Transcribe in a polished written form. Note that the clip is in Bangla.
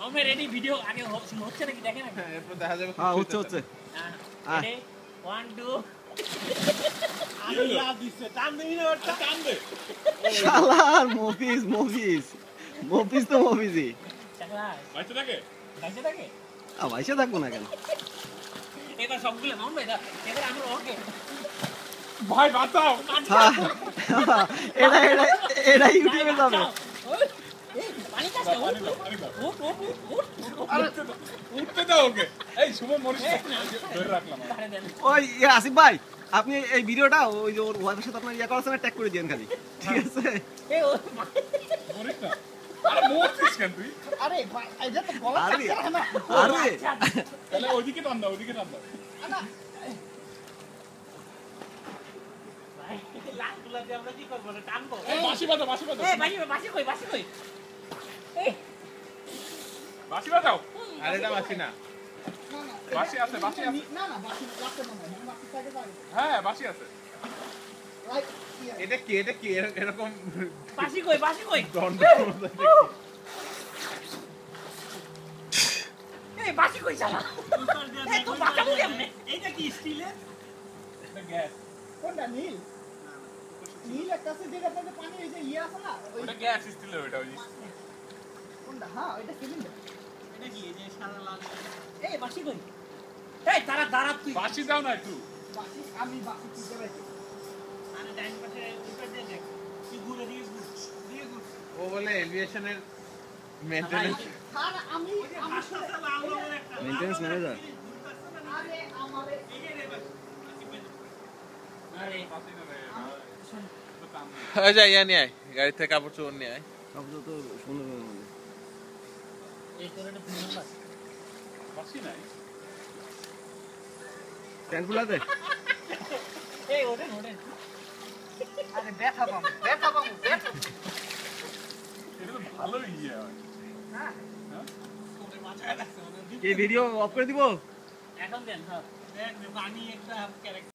আমরা রেডি ভিডিও আগে হচ্ছে নাকি দেখেন নাকি? হ্যাঁ এরপর দেখা যাবে। হ্যাঁ হচ্ছে রেডি 1 2 আমি লাভ দিছে টান দিবি না ওটা টান দে। শালার মফিজ তো মফিজই। চাকলা বাইতে থাকে কাছে থাকে ভাইসে থাকবো না কেন? এবার সবগুলো মামুন ভাই এবার আমরা ওকে ভাই বাঁচাও। এটা ইউটিউবে যাবে। পানি কাছে পানি দাও। আরে উঠতে দাও ওকে। এই শুভ মরিস ধরে রাখলাম। ওই আসিফ ভাই আপনি এই ভিডিওটা ওই যে ওর ওয়াইফের সাথে আপনার করার সময় ট্যাগ করে দিয়েন খালি, ঠিক আছে? এই মরিস না। আরে মরছিস কেন তুই? আরে এটা তো গলা আরে কাছে না আরে তাহলে ওইদিকে টান দাও ওইদিকে টান দাও। ভাই লাগুলা দিয়ে আমরা কি করব টানবো এই বাঁশি বাজাও বাঁশি বাজাও। এই বাসি কই এই বাঁশি বাজাও। আরে এটা বাঁশি না। বাঁশি আছে বাঁশি আছে। না বাকি রাখতে না বাকি সাইডে যাবে হ্যাঁ বাঁশি আছে। রাইট এটা কি এরকম বাসি কই দণ্ড এই বাসি কই চালা এই তো বাঁচাবো কেমনে এইটা কি স্টিলের এটা গ্যাস। কোনটা নীল নীল একটা আছে যেটাতে পানি এই যে ইয়ে আছে না ওই ওটা গ্যাস স্টিলের ওটা ওই কোনটা হ্যাঁ ওইটা সিলিন্ডার এটা কি এই যে সারা লাল এই বাসি কই এই দাঁড়া তুই বাঁশি দাও না একটু। বাকি আমি বাকি কি করে আরে ডাইন পাশে উল্টা দিয়ে দেখ তুই ঘুরে দিয়ে ঘুর ও বলে এভিয়েশনের মেইনটেনেন্স। আর আমি মেইনটেনেন্স ম্যানেজার। আরে আমারে আরে হয়ে যায় ইয়া নিয়ে আয় গাড়ি থেকে কাপড় চোপড় নিয়ে আয়। সবচেয়ে তো সুন্দরবনের মধ্যে এই তোরটা তিন নাম্বার বাঁশি নাই। প্যান্ট খুলাতে এই ওঠেন আরে ব্যথা পাবো এটা তো ভালো ইয়ে হয়। হ্যাঁ এই ভিডিও অফ করে দিব। এখন দেন হ্যাঁ দেখ আমি একটা ক্যারেক্টার